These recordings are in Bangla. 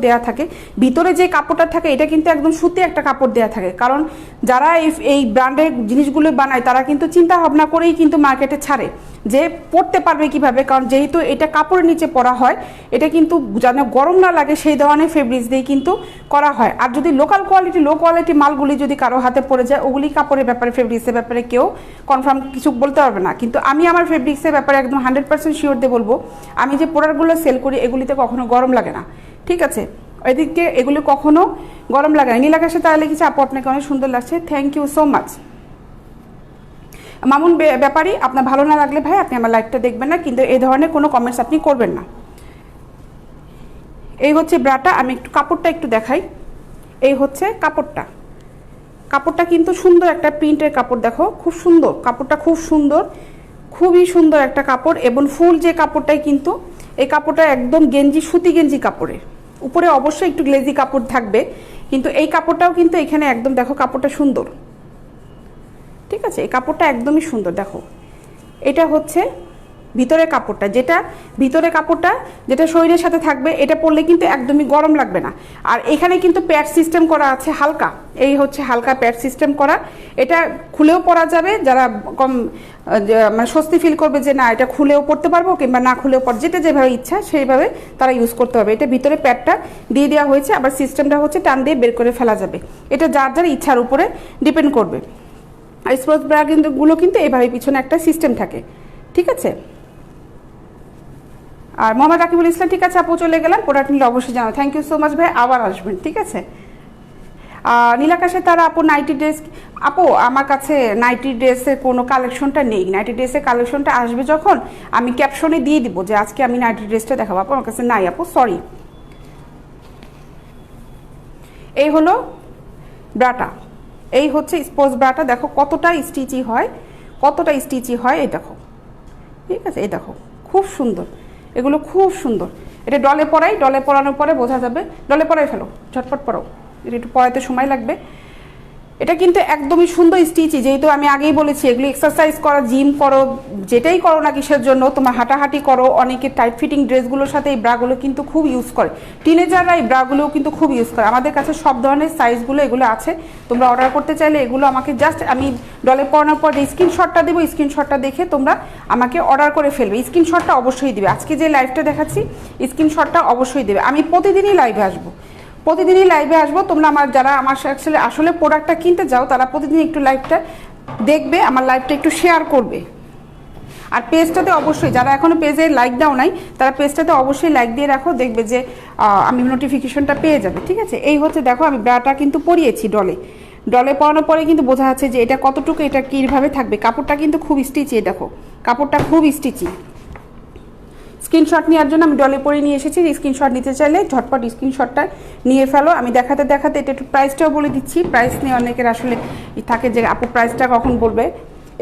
দেয়া থাকে, ভিতরে যে কাপড়টা থাকে এটা কিন্তু একদম সুতি একটা কাপড় দেয়া থাকে। কারণ যারা এই ব্র্যান্ডের জিনিসগুলো বানায় তারা কিন্তু চিন্তা ভাবনা করেই কিন্তু মার্কেটে ছাড়ে যে পরতে পারবে কিভাবে, কারণ যেহেতু এটা কাপড়ের নিচে পরা হয় এটা কিন্তু যেন গরম না লাগে সেই ধরনের ফেব্রিক্স দিয়ে কিন্তু করা হয়। আর যদি লোকাল কোয়ালিটি লো কোয়ালিটি মালগুলি যদি কারো হাতে পড়ে যায় ওগুলি কাপড়ের ব্যাপারে ফেব্রিক্সের ব্যাপারে কেউ কনফার্ম কিছু বলতে পারবে না। কিন্তু আমি আমার ফেব্রিক্সের ব্যাপারে একদম 100% শিওর দিয়ে বলবো, আমি যে প্রোডাক্টগুলো সেল করি এগুলিতে কখনো গরম লাগে না, ঠিক আছে? এদিকে এগুলি কখনো গরম লাগে না। নীলাকাশে তারা লিখেছে আপু আপনাকে অনেক সুন্দর লাগছে, thank you so much. Mamun Byapari, আপনার ভালো না লাগলে ভাই আপনি আমার লাইভটা দেখবেন না, কিন্তু এই ধরনের কোনো কমেন্টস আপনি করবেন না। এই হচ্ছে ব্রাটা, আমি একটু কাপড়টা একটু দেখাই। এই হচ্ছে কাপড়টা, কাপড়টা কিন্তু সুন্দর একটা প্রিন্টের কাপড়, দেখো খুব সুন্দর কাপড়টা, খুব সুন্দর, খুবই সুন্দর একটা কাপড়। এবং ফুল যে কাপড়টাই কিন্তু এই কাপড়টা একদম গেঞ্জি, সুতি গেঞ্জি কাপড়ের উপরে অবশ্যই একটু গ্লেজি কাপড় থাকবে, কিন্তু এই কাপড়টাও কিন্তু এখানে একদম দেখো কাপড়টা সুন্দর, ঠিক আছে? এই কাপড়টা একদমই সুন্দর। দেখো এটা হচ্ছে ভিতরের কাপড়টা, ভিতরে কাপড়টা যেটা শরীরের সাথে থাকবে, এটা পরলে কিন্তু একদমই গরম লাগবে না। আর এখানে কিন্তু প্যাড সিস্টেম করা আছে হালকা, এই হচ্ছে হালকা প্যাড সিস্টেম করা, এটা খুলেও পরা যাবে, যারা কম মানে স্বস্তি ফিল করবে যে না এটা খুলেও পরতে পারবো কিংবা না খুলেও যেটা যেভাবে ইচ্ছা সেইভাবে তারা ইউজ করতে পারবে। এটা ভিতরে প্যাডটা দিয়ে দেওয়া হয়েছে, আবার সিস্টেমটা হচ্ছে টান দিয়ে বের করে ফেলা যাবে। এটা যার যার ইচ্ছার উপরে ডিপেন্ড করবে। আর স্পোর্টস ব্রা গুলো কিন্তু এইভাবে পিছনে একটা সিস্টেম থাকে, ঠিক আছে? আর মোহাম্মদ রাকিবুল ইসলাম, ঠিক আছে আপু চলে গেলাম, প্রোডাক্ট নিলে অবশ্যই জানাও, থ্যাংক ইউ সো মাচ ভাই, আবার আসবেন, ঠিক আছে? নীলাকাশে তারা আপু নাইটি ড্রেস, আপু আমার কাছে নাইটি ড্রেসের কোনো কালেকশনটা নেই, নাইটি ড্রেসের কালেকশনটা আসবে যখন আমি ক্যাপশনে দিয়ে দিব যে আজকে আমি নাইটি ড্রেসটা দেখাবো, আপু আমার কাছে নাই আপু, সরি। এই হলো ব্রাটা, এই হচ্ছে স্পোর্টস ব্রাটা, দেখো কতটা স্টিচি হয়, কতটা স্টিচি হয়, এই দেখো, ঠিক আছে? এই দেখো খুব সুন্দর, এগুলো খুব সুন্দর। এটা ডলে পরাই, ডলে পরানোর পরে বোঝা যাবে, ডলে পরাই ফেলো, ঝটপট পরাও, এটা একটু পরাইতে সময় লাগবে। এটা কিন্তু একদমই সুন্দর স্টিচি, যেহেতু আমি আগেই বলেছি এগুলো এক্সারসাইজ করো, জিম করো, যেটাই করো না কিসের জন্য, তোমার হাঁটাহাঁটি করো, অনেকে টাইট ফিটিং ড্রেসগুলোর সাথে এই ব্রাগুলো কিন্তু খুব ইউজ করে, টিনেজাররা এই ব্রাগুলোও কিন্তু খুব ইউজ করে। আমাদের কাছে সব ধরনের সাইজগুলো এগুলো আছে, তোমরা অর্ডার করতে চাইলে এগুলো আমাকে জাস্ট আমি ডলে পরানোর পর যে স্ক্রিনশটটা দেবো, স্ক্রিনশটটা দেখে তোমরা আমাকে অর্ডার করে ফেলবে, স্ক্রিনশটটা অবশ্যই দিবে। আজকে যে লাইভটা দেখাচ্ছি স্ক্রিনশটটা অবশ্যই দেবে। আমি প্রতিদিনই লাইভে আসবো, প্রতিদিনই লাইভে আসবো। তোমরা আমার যারা আমার আসলে প্রোডাক্টটা কিনতে যাও তারা প্রতিদিন একটু লাইভটা দেখবে, আমার লাইভটা একটু শেয়ার করবে। আর পেজটাতে অবশ্যই যারা এখনও পেজে লাইক দাও নাই তারা পেজটাতে অবশ্যই লাইক দিয়ে রাখো, দেখবে যে আমি নোটিফিকেশনটা পেয়ে যাবে, ঠিক আছে? এই হচ্ছে দেখো আমি ব্রাটা কিন্তু পরিয়েছি ডলে, ডলে পরানোর পরে কিন্তু বোঝা যাচ্ছে যে এটা কতটুকু, এটা কীভাবে থাকবে। কাপড়টা কিন্তু খুব স্টিচি, দেখো কাপড়টা খুব স্টিচি। স্ক্রিনশট নেওয়ার জন্য আমি ডলে পরে নিয়ে এসেছি, স্ক্রিনশট নিতে চাইলে ঝটপট স্ক্রিনশটটা নিয়ে ফেলো। আমি দেখাতে দেখাতে এটা একটু প্রাইসটাও বলে দিচ্ছি, প্রাইস নিয়ে অনেকের আসলে থাকে যে আপু প্রাইসটা কখন বলবে।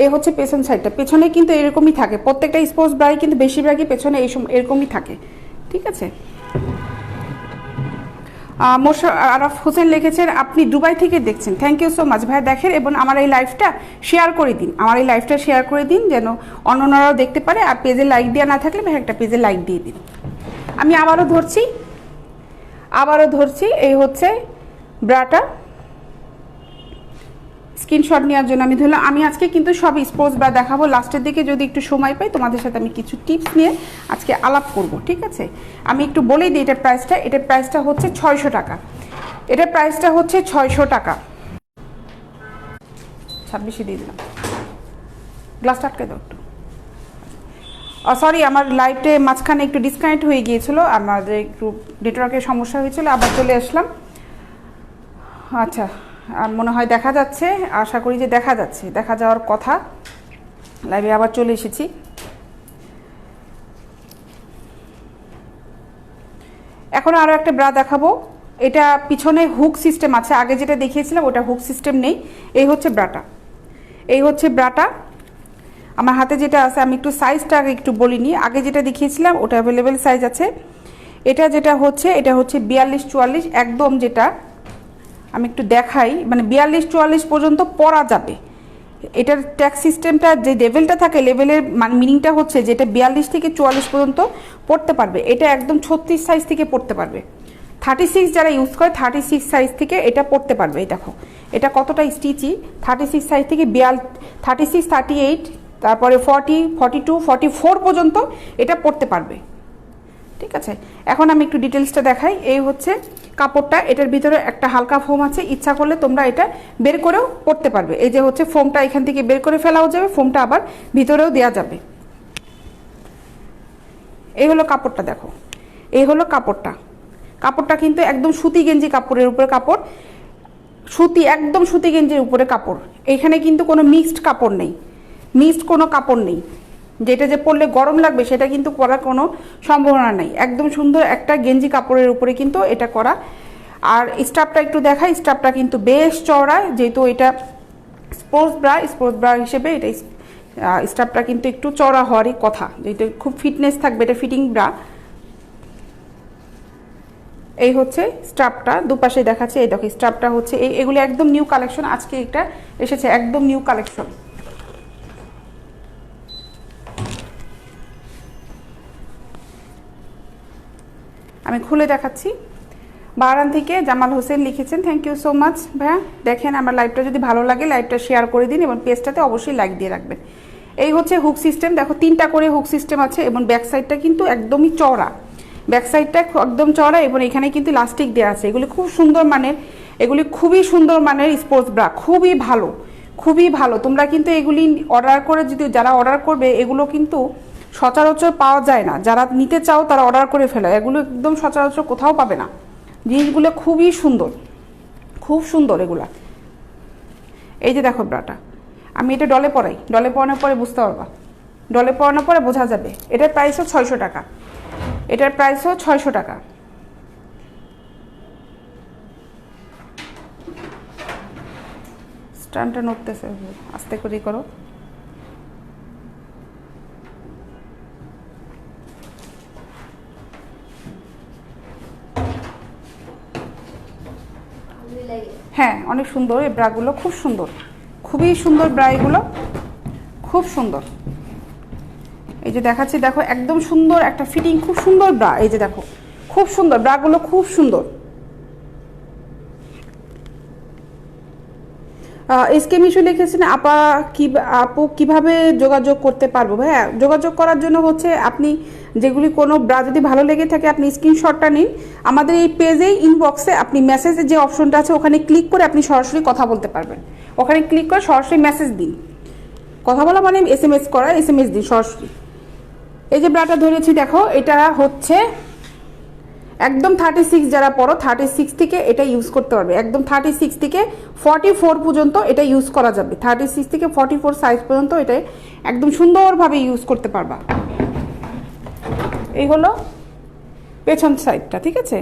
এই হচ্ছে পেছন সাইডটা, পেছনে কিন্তু এরকমই থাকে, প্রত্যেকটা স্পোর্টস ব্রাই কিন্তু বেশিরভাগই পেছনে এরকমই থাকে, ঠিক আছে? আরফ হোসেন লিখেছেন আপনি দুবাই থেকে দেখছেন, থ্যাংক ইউ সো মাচ ভাই, দেখেন এবং আমার এই লাইভটা শেয়ার করে দিন, আমার এই লাইভটা শেয়ার করে দিন যেন অন্যরাও দেখতে পারে। আর পেজে লাইক দেওয়া না থাকলে ভাই একটা পেজে লাইক দিয়ে দিন। আমি আবারও ধরছি, এই হচ্ছে ব্রাটা, স্ক্রিনশট নেওয়ার জন্য আমি ধরলাম। আমি আজকে কিন্তু সব স্পোর্টস ব্রা দেখাবো, লাস্টের দিকে যদি একটু সময় পাই তোমাদের সাথে আমি কিছু টিপস নিয়ে আজকে আলাপ করব, ঠিক আছে? আমি একটু বলেই দিই এটার প্রাইসটা হচ্ছে 600 টাকা, এটার প্রাইসটা হচ্ছে 600 টাকা। 26 দিয়ে দিলাম, গ্লাসটা আটকে দাও একটু, সরি আমার লাইভে মাঝখানে একটু ডিসকানেক্ট হয়ে গিয়েছিল, আমাদের একটু নেটওয়ার্কের সমস্যা হয়েছিল, আবার চলে আসলাম। আচ্ছা মনে হয় দেখা যাচ্ছে, আশা করি যে দেখা যাচ্ছে, দেখা যাওয়ার কথা। লাইভে আবার চলে এসেছি। এখন আরও একটা ব্রা দেখাবো, এটা পিছনে হুক সিস্টেম আছে, আগে যেটা দেখিয়েছিলাম ওটা হুক সিস্টেম নেই। এই হচ্ছে ব্রাটা, আমার হাতে যেটা আছে, আমি একটু সাইজটা আগে একটু বলিনি, আগে যেটা দেখিয়েছিলাম ওটা অ্যাভেলেবেল সাইজ আছে। এটা হচ্ছে 42-44 একদম, যেটা আমি একটু দেখাই, মানে 42-44 পর্যন্ত পরা যাবে। এটার ট্যাক্স সিস্টেমটা যে লেভেলটা থাকে, লেভেলের মানে মিনিংটা হচ্ছে যেটা 42 থেকে 44 পর্যন্ত পড়তে পারবে, এটা একদম 36 সাইজ থেকে পড়তে পারবে, 36 যারা ইউজ করে 36 সাইজ থেকে এটা পরতে পারবে। এই দেখো এটা কতটা স্টিচি, 36 সাইজ থেকে 36, 38, তারপরে 40, 42, 44 পর্যন্ত এটা পরতে পারবে। ঠিক আছে, এখন আমি একটু ডিটেলসটা দেখাই। এই হচ্ছে কাপড়টা, এটার ভিতরে একটা হালকা ফোম আছে, ইচ্ছা করলে তোমরা এটা বের করেও পরতে পারবে। এই যে হচ্ছে ফোমটা এখান থেকে বের করে ফেলাও যাবে, ফোমটা আবার ভিতরেও দেওয়া যাবে। এই হলো কাপড়টা, দেখো এই হলো কাপড়টা। কাপড়টা কিন্তু একদম সুতি গেঞ্জি কাপড়ের উপরে কাপড়, সুতি, একদম সুতি গেঞ্জির উপরে কাপড়। এখানে কিন্তু কোনো মিক্সড কাপড় নেই, মিক্সড কোনো কাপড় নেই, যেটা যে পরলে গরম লাগবে সেটা কিন্তু করার কোনো সম্ভাবনা নেই। একদম সুন্দর একটা গেঞ্জি কাপড়ের উপরে কিন্তু এটা করা। আর স্টাফটা একটু দেখাই, স্টাফটা কিন্তু বেশ চওড়া, যেহেতু এটা স্পোর্টস ব্রা হিসেবে এটা স্টাফটা কিন্তু একটু চওড়া হওয়ারই কথা, যেহেতু খুব ফিটনেস থাকবে, এটা ফিটিং ব্রা। এই হচ্ছে স্টাফটা, দুপাশে দেখাচ্ছে। এই দেখো স্টাফটা হচ্ছে এগুলো একদম নিউ কালেকশন, আজকে এটা এসেছে একদম নিউ কালেকশন। আমি খুলে দেখাচ্ছি। বারান থেকে জামাল হোসেন লিখেছেন, থ্যাংক ইউ সো মাচ ভাইয়া। দেখেন আমার লাইভটা যদি ভালো লাগে লাইভটা শেয়ার করে দিন এবং পেজটাতে অবশ্যই লাইক দিয়ে রাখবেন। এই হচ্ছে হুক সিস্টেম, দেখো 3টা করে হুক সিস্টেম আছে এবং ব্যাক সাইডটা কিন্তু একদমই চওড়া, ব্যাক সাইডটা একদম চওড়া এবং এখানে কিন্তু ইলাস্টিক দেওয়া আছে। এগুলি খুব সুন্দর মানের, এগুলি খুবই সুন্দর মানের স্পোর্টস ব্রা, খুবই ভালো, খুবই ভালো। তোমরা কিন্তু এগুলি অর্ডার করে, যদি যারা অর্ডার করবে, এগুলো কিন্তু সচরাচর পাওয়া যায় না। যারা নিতে চাও তারা অর্ডার করে ফেলো, এগুলো একদম সচরাচর কোথাও পাবে না। জিনিসগুলো খুবই সুন্দর, খুব সুন্দর এগুলা। এই যে দেখো ব্রাটা, আমি এটা ডলে পরাই, ডলে পরানোর পরে বুঝতে পারবা, ডলে পরানোর পরে বোঝা যাবে। এটার প্রাইসও 600 টাকা, এটার প্রাইসও 600 টাকা। স্ট্যান্ডটা নড়তেছে, আস্তে করে করো। হ্যাঁ অনেক সুন্দর এই ব্রাগুলো, খুব সুন্দর, খুবই সুন্দর ব্রা, এগুলো খুব সুন্দর। এই যে দেখাচ্ছি, দেখো একদম সুন্দর একটা ফিটিং, খুব সুন্দর ব্রা। এই যে দেখো খুব সুন্দর ব্রাগুলো, খুব সুন্দর। এসকে মিশু লিখেছেন, আপু কিভাবে যোগাযোগ করতে পারবো? ভাইয়া যোগাযোগ করার জন্য হচ্ছে আপনি যেগুলি কোনো ব্রা যদি ভালো লেগে থাকে আপনি স্ক্রিনশটটা নিন, আমাদের এই পেজেই ইনবক্সে আপনি মেসেজের যে অপশনটা আছে ওখানে ক্লিক করে আপনি সরাসরি কথা বলতে পারবেন। ওখানে ক্লিক করে সরাসরি মেসেজ দিন, কথা বলা মানে SMS করা, SMS দিন সরাসরি। এই যে ব্রাটা ধরেছি দেখো, এটা হচ্ছে একদম 36 যারা পড়ো 36 থেকে এটা ইউজ করতে পারবে, একদম 36 থেকে 44 পর্যন্ত এটা ইউজ করা যাবে। 36 থেকে 44 সাইজ পর্যন্ত এটা একদম সুন্দরভাবে ইউজ করতে পারবা। এই হলো পেছন সাইডটা, ঠিক আছে,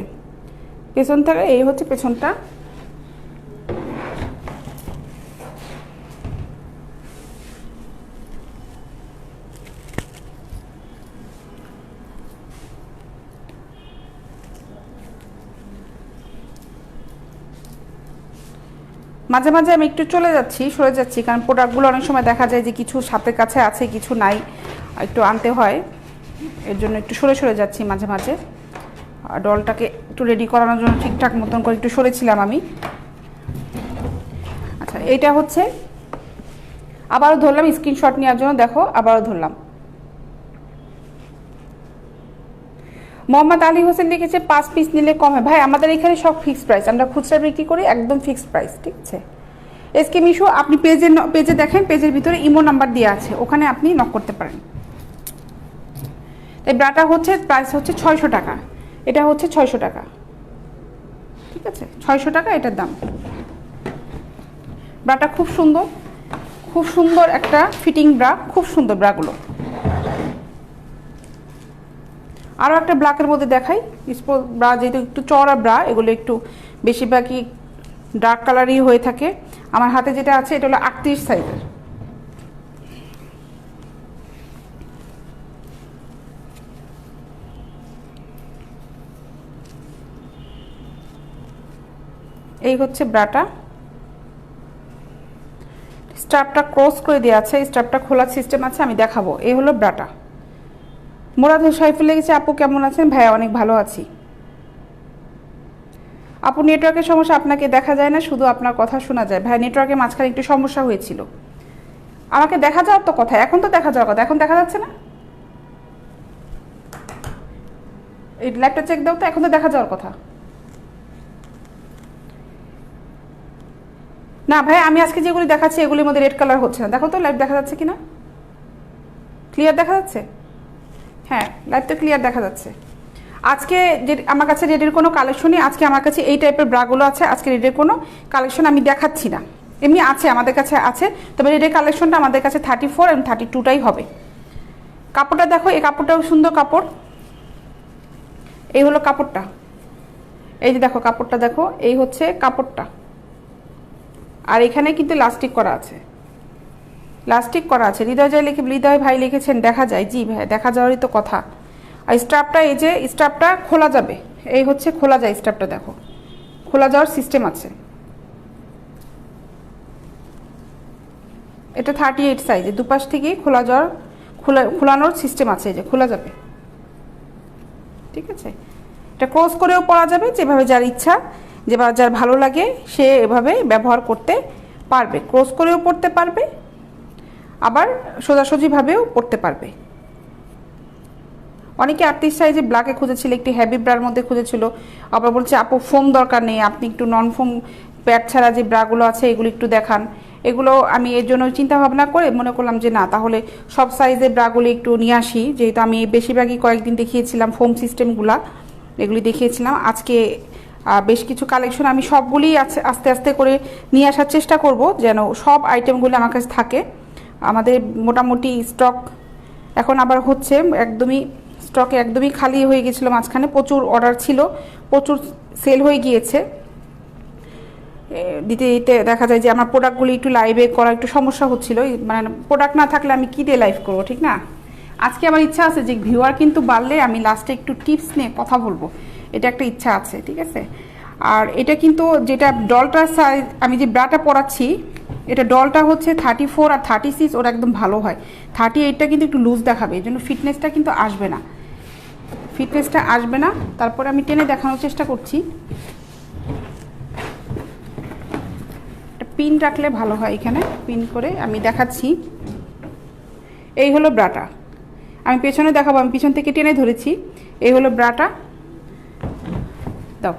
পেছন থেকে এই হচ্ছে পেছনটা। মাঝে মাঝে আমি একটু চলে যাচ্ছি, সরে যাচ্ছি, কারণ প্রোডাক্টগুলো অনেক সময় দেখা যায় যে কিছু সাথে কাছে আছে, কিছু নাই, একটু আনতে হয়, এর জন্য একটু সরে সরে যাচ্ছি মাঝে মাঝে। ডলটাকে একটু রেডি করানোর জন্য ঠিকঠাক মতন করে একটু সরেছিলাম আমি। আচ্ছা এইটা হচ্ছে, আবারও ধরলাম স্ক্রিনশট নেওয়ার জন্য, দেখো আবারও ধরলাম। মোহাম্মদ আলী হোসেন লিখেছে 5 পিস নিলে কম হয়। ভাই আমাদের এখানে সব ফিক্সড প্রাইস, আমরা খুচরা বিক্রি করি, একদম ফিক্সড প্রাইস, ঠিক আছে। এসকে মিশু আপনি পেজে দেখেন, পেজের ভিতরে ইমো নাম্বার দেওয়া আছে, ওখানে আপনি নক করতে পারেন। এই ব্রাটা হচ্ছে প্রাইস হচ্ছে 600 টাকা, এটা হচ্ছে 600 টাকা, ঠিক আছে, 600 টাকা এটার দাম। ব্রাটা খুব সুন্দর, খুব সুন্দর একটা ফিটিং ব্রা, খুব সুন্দর ব্রাগুলো। আরও একটা ব্ল্যাকের মধ্যে দেখাই, স্পোর্টস ব্রা, যেহেতু একটু চওড়া ব্রা, এগুলো একটু বেশিরভাগই ডার্ক কালারই হয়ে থাকে। আমার হাতে যেটা আছে এটা হলো 38 সাইজের। এই হচ্ছে ব্রাটা, স্ট্র্যাপটা ক্রস করে দেওয়া আছে, স্ট্র্যাপটা খোলার সিস্টেম আছে, আমি দেখাবো। এই হলো ব্রাটা। মুরাদ সাইফুল লেগেছে, আপু কেমন আছেন? ভাইয়া অনেক ভালো আছি। আপু নেটওয়ার্কের সমস্যা, আপনাকে দেখা যায় না, শুধু আপনার কথা শোনা যায়। ভাই নেটওয়ার্কের মাঝখানে একটু সমস্যা হয়েছিল। আমাকে দেখা যাওয়ার তো কথা, এখন তো দেখা যাওয়ার কথা, এখন দেখা যাচ্ছে না। এই লাইভটা চেক দাও তো, এখন তো দেখা যাওয়ার কথা। না ভাই, আমি আজকে যেগুলি দেখাচ্ছি এগুলির মধ্যে রেড কালার হচ্ছে না। দেখো তো লাইভ দেখা যাচ্ছে কিনা, ক্লিয়ার দেখা যাচ্ছে? হ্যাঁ, লাইভ তো ক্লিয়ার দেখা যাচ্ছে। আজকে যে আমার কাছে রেডের কোনো কালেকশনই, আজকে আমার কাছে এই টাইপের ব্রাগুলো আছে। আজকে রেডের কোনো কালেকশন আমি দেখাচ্ছি না, এমনি আছে আমাদের কাছে আছে, তবে রেডের কালেকশনটা আমাদের কাছে 34 এবং 32টাই হবে। কাপড়টা দেখো, এই কাপড়টাও সুন্দর কাপড়। এই হলো কাপড়টা, এই যে দেখো কাপড়টা দেখো, এই হচ্ছে কাপড়টা। আর এখানে কিন্তু লাস্টিক করা আছে, লাস্টিক করা আছে। হৃদয় ভাই লিখেছেন দেখা যায়। জি ভাই, দেখা যাওয়ারই তো কথা। আর স্ট্রাপটা, এই যে স্ট্রাপটা খোলা যাবে, এই হচ্ছে খোলা যায় স্ট্রাপটা, দেখো খোলা যাওয়ার সিস্টেম আছে। এটা 38 সাইজে, দুপাশ থেকে খোলানোর সিস্টেম আছে, এই যে খোলা যাবে, ঠিক আছে। এটা ক্রস করেও পরা যাবে, যেভাবে যার ইচ্ছা, যেভাবে যার ভালো লাগে সে এভাবে ব্যবহার করতে পারবে। ক্রস করেও পরতে পারবে, আবার সোজাসুজিভাবেও পরতে পারবে। অনেকে 38 সাইজে ব্ল্যাকে খুঁজেছিল, একটি হেভি ব্রার মধ্যে খুঁজেছিল, আবার বলছে আপু ফোম দরকার নেই, আপনি একটু নন ফোম প্যাড ছাড়া যে ব্রাগুলো আছে এগুলো একটু দেখান। এগুলো আমি এর জন্য চিন্তা ভাবনা করে মনে করলাম যে না, তাহলে সব সাইজের ব্রাগুলো একটু নিয়ে আসি, যেহেতু আমি বেশিরভাগই কয়েকদিন দেখিয়েছিলাম ফোম সিস্টেমগুলা, এগুলি দেখিয়েছিলাম। আজকে বেশ কিছু কালেকশন আমি সবগুলি আস্তে আস্তে করে নিয়ে আসার চেষ্টা করব, যেন সব আইটেমগুলো আমার কাছে থাকে। আমাদের মোটামুটি স্টক এখন আবার হচ্ছে, একদমই স্টকে একদমই খালি হয়ে গেছিলো মাঝখানে, প্রচুর অর্ডার ছিল, প্রচুর সেল হয়ে গিয়েছে। দিতে দিতে দেখা যায় যে আমার প্রোডাক্টগুলি একটু লাইভে করা একটু সমস্যা হচ্ছিল, মানে প্রোডাক্ট না থাকলে আমি কী দিয়ে লাইভ করবো, ঠিক না। আজকে আমার ইচ্ছা আছে যে ভিউয়ার কিন্তু বাড়লে আমি লাস্টে একটু টিপস নিয়ে কথা বলবো, এটা একটা ইচ্ছা আছে, ঠিক আছে। আর এটা কিন্তু যেটা ডলটার সাইজ, আমি যে ব্রাটা পরাচ্ছি এটা ডলটা হচ্ছে 34 আর 36, ওরা একদম ভালো হয়। 38টা কিন্তু একটু লুজ দেখাবে, এই জন্য ফিটনেসটা কিন্তু আসবে না, ফিটনেসটা আসবে না। তারপরে আমি টেনে দেখানোর চেষ্টা করছি, পিন রাখলে ভালো হয়, এখানে পিন করে আমি দেখাচ্ছি। এই হলো ব্রাটা, আমি পেছনে দেখাবো, আমি পিছন থেকে টেনে ধরেছি। এই হলো ব্রাটা, দাও।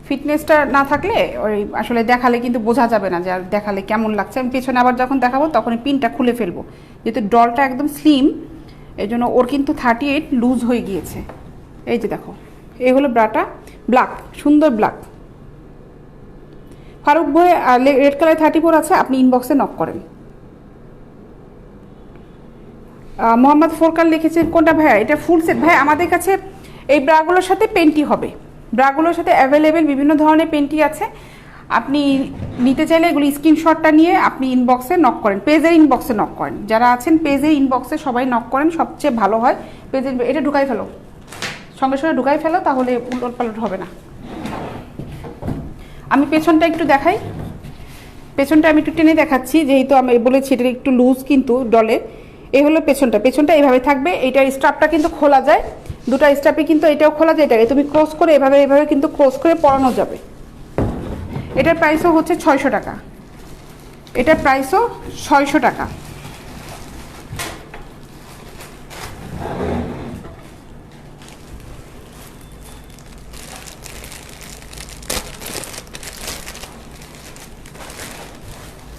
ফিটনেসটা না থাকলে ওই আসলে দেখালে কিন্তু বোঝা যাবে না যে আর দেখালে কেমন লাগছে। আমি পেছনে আবার যখন দেখাবো তখন পিনটা খুলে ফেলবো, যেহেতু ডলটা একদম স্লিম, এই জন্য ওর কিন্তু 38 লুজ হয়ে গিয়েছে। এই যে দেখো, এই হলো ব্রাটা, ব্ল্যাক, সুন্দর ব্ল্যাক। ফারুক ভাই রেড কালার 34 আছে, আপনি ইনবক্সে নক করেন। মোহাম্মদ ফোরকান লিখেছেন কোনটা ভাইয়া, এটা ফুল সেট। ভাই আমাদের কাছে এই ব্রাগুলোর সাথে পেন্টি হবে, ব্রাগুলোর সাথে অ্যাভেলেবেল বিভিন্ন ধরনের পেন্টি আছে। আপনি নিতে চাইলে এগুলি স্ক্রিনশটটা নিয়ে আপনি ইনবক্সে নক করেন, পেজের ইনবক্সে নক করেন। যারা আছেন পেজের ইনবক্সে সবাই নক করেন, সবচেয়ে ভালো হয়। পেজের এটা ঢুকাই ফেলো, সঙ্গে সঙ্গে ঢুকাই ফেলো, তাহলে উলট পালট হবে না। আমি পেছনটা একটু দেখাই, পেছনটা আমি একটু টেনে দেখাচ্ছি, যেহেতু আমি বলেছি এটা একটু লুজ কিন্তু ডলে। এই হলো পেছনটা, পেছনটা এইভাবে থাকবে। এইটার স্ট্রাপটা কিন্তু খোলা যায়, দুটো স্ট্রাপে কিন্তু এটাও খোলা যায়, এটাকে তুমি ক্রস করে এভাবে এভাবে কিন্তু ক্রস করে পরানো যাবে। এটার প্রাইসও হচ্ছে 600 টাকা, এটার প্রাইসও 600 টাকা।